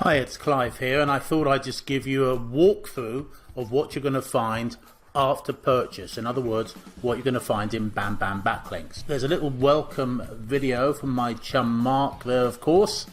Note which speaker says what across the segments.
Speaker 1: Hi, it's Clive here, and I thought I'd just give you a walkthrough of what you're going to find after purchase. In other words, what you're going to find in Bam Bam Backlinks. There's a little welcome video from my chum Mark there, of course,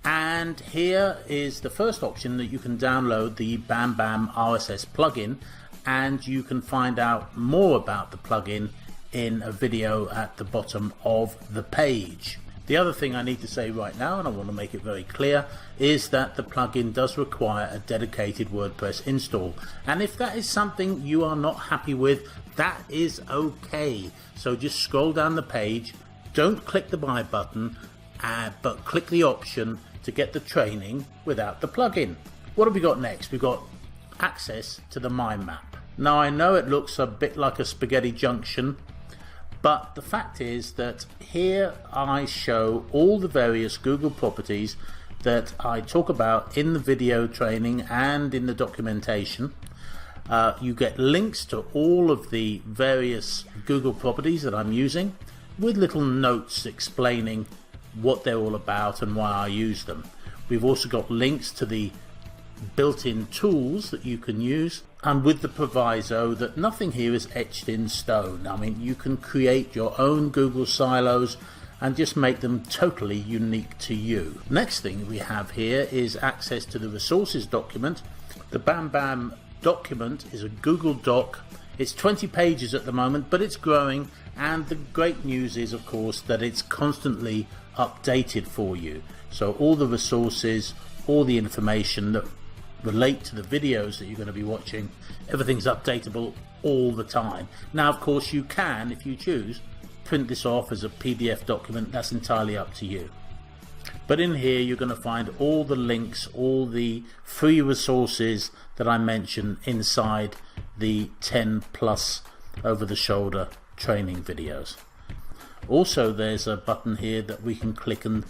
Speaker 1: and here is the first option that you can download the Bam Bam RSS plugin, and you can find out more about the plugin in a video at the bottom of the page. The other thing I need to say right now, and I want to make it very clear, is that the plugin does require a dedicated WordPress install. And if that is something you are not happy with, that is okay. So just scroll down the page, don't click the buy button, but click the option to get the training without the plugin. What have we got next? We've got access to the mind map. Now I know it looks a bit like a spaghetti junction, but the fact is that here I show all the various Google properties that I talk about in the video training and in the documentation. You get links to all of the various Google properties that I'm using with little notes explaining what they're all about and why I use them. We've also got links to the built-in tools that you can use, and with the proviso that nothing here is etched in stone. I mean, you can create your own Google silos and just make them totally unique to you. Next thing we have here is access to the resources document. The Bam Bam document is a Google Doc. It's 20 pages at the moment, but it's growing, and the great news is, of course, that it's constantly updated for you. So all the resources, all the information that relate to the videos that you're going to be watching, everything's updatable all the time. Now, of course, you can, if you choose, print this off as a PDF document. That's entirely up to you. But in here you're going to find all the links, all the free resources that I mentioned inside the 10 plus over-the-shoulder training videos. Also, there's a button here that we can click and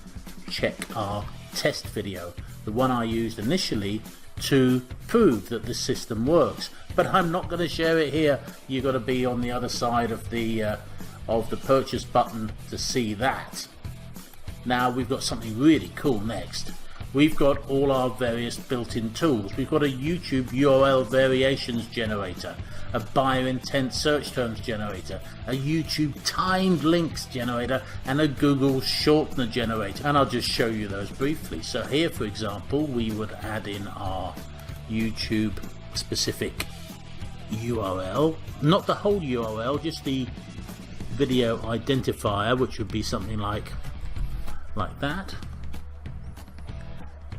Speaker 1: check our test video, the one I used initially to prove that the system works, but I'm not going to share it here. You've got to be on the other side of the purchase button to see that. Now we've got something really cool next. We've got all our various built-in tools. We've got a YouTube URL variations generator, a buyer intent search terms generator, a YouTube timed links generator, and a Google shortener generator. And I'll just show you those briefly. So here, for example, we would add in our YouTube specific URL, not the whole URL, just the video identifier, which would be something like that.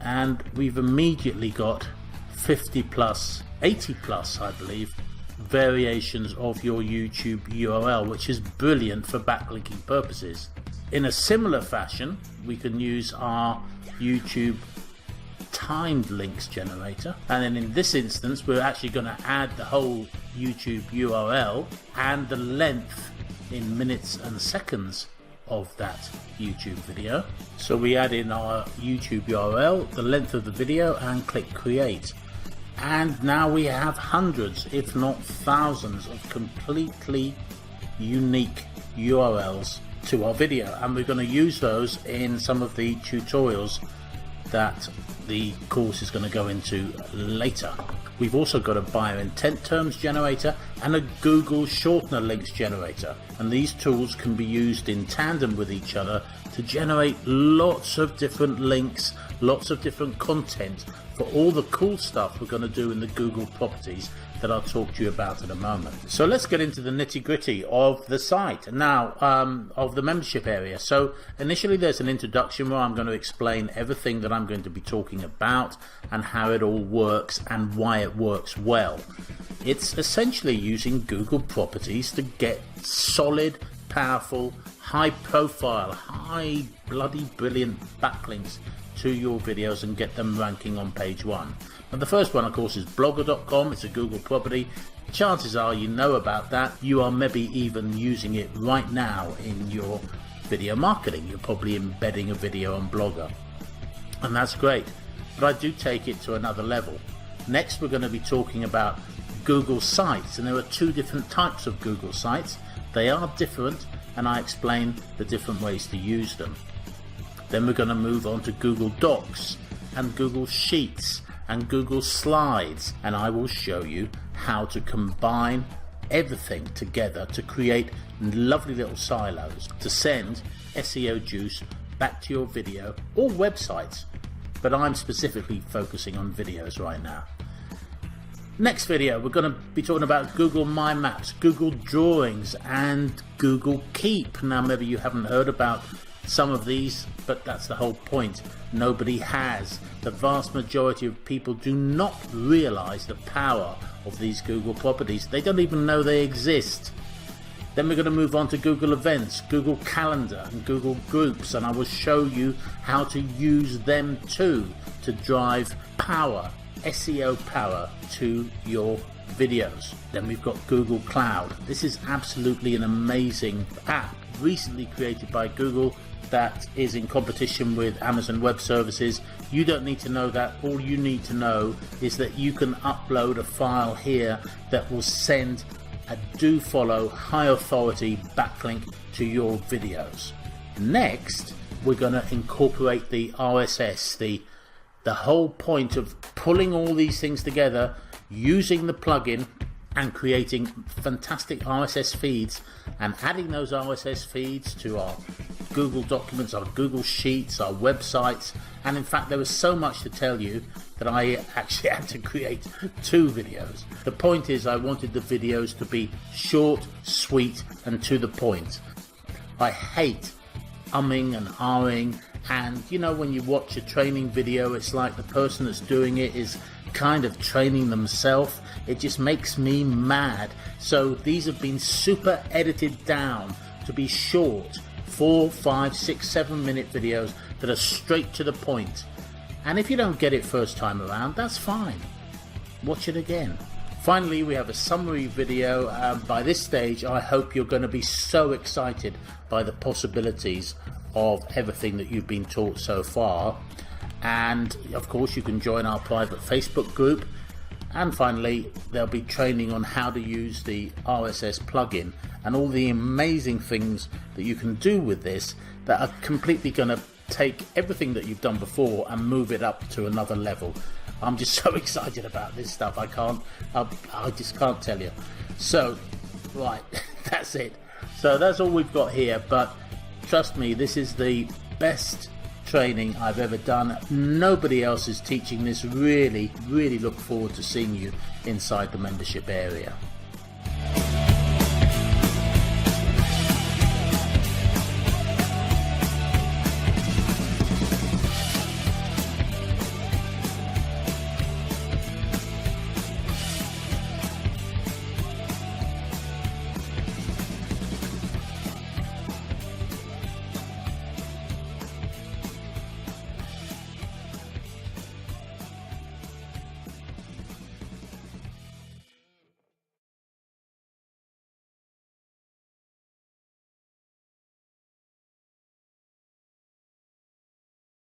Speaker 1: And we've immediately got 50 plus, 80 plus, I believe, variations of your YouTube URL, which is brilliant for backlinking purposes. In a similar fashion, we can use our YouTube timed links generator, and then in this instance we're actually going to add the whole YouTube URL and the length in minutes and seconds of that YouTube video. So we add in our YouTube URL, the length of the video, and click create. And now we have hundreds, if not thousands, of completely unique URLs to our video, and we're going to use those in some of the tutorials that the course is going to go into later. We've also got a buyer intent terms generator and a Google shortener links generator, and these tools can be used in tandem with each other to generate lots of different links, lots of different content for all the cool stuff we're going to do in the Google properties that I'll talk to you about in a moment. So let's get into the nitty-gritty of the site now, of the membership area. So initially there's an introduction where I'm going to explain everything that I'm going to be talking about and how it all works and why it works well. It's essentially using Google properties to get solid, powerful, high profile, high bloody brilliant backlinks to your videos and get them ranking on page one. And the first one, of course, is blogger.com. It's a Google property. Chances are you know about that. You are maybe even using it right now in your video marketing. You're probably embedding a video on Blogger, and that's great, but I do take it to another level. Next, we're going to be talking about Google Sites, and there are two different types of Google Sites. They are different, and I explain the different ways to use them. Then we're going to move on to Google Docs, and Google Sheets and Google Slides, and I will show you how to combine everything together to create lovely little silos to send SEO juice back to your video or websites, but I'm specifically focusing on videos right now. Next video, we're going to be talking about Google My Maps, Google Drawings, and Google Keep. Now, maybe you haven't heard about some of these, but that's the whole point. Nobody has. The vast majority of people do not realize the power of these Google properties. They don't even know they exist. Then we're going to move on to Google Events, Google Calendar, and Google Groups, and I will show you how to use them too to drive power, SEO power, to your videos. Then we've got Google Cloud. This is absolutely an amazing app recently created by Google that is in competition with Amazon Web Services. You don't need to know that. All you need to know is that you can upload a file here that will send a do follow high authority backlink to your videos. Next, we're going to incorporate the RSS, the whole point of pulling all these things together, using the plugin and creating fantastic RSS feeds and adding those RSS feeds to our Google Documents, our Google Sheets, our websites. And in fact, there was so much to tell you that I actually had to create 2 videos. The point is, I wanted the videos to be short, sweet, and to the point. I hate umming and ahhing, and you know, when you watch a training video, it's like the person that's doing it is kind of training themselves. It just makes me mad. So these have been super edited down to be short 4, 5, 6, 7 minute videos that are straight to the point. And if you don't get it first time around, that's fine. Watch it again. Finally, we have a summary video. By this stage, I hope you're going to be so excited by the possibilities of everything that you've been taught so far. And of course, you can join our private Facebook group. And finally, there'll be training on how to use the RSS plugin and all the amazing things that you can do with this that are completely going to take everything that you've done before and move it up to another level. I'm just so excited about this stuff. I just can't tell you. So, right, that's it. So that's all we've got here, but trust me, this is the best training I've ever done. Nobody else is teaching this. Really look forward to seeing you inside the membership area.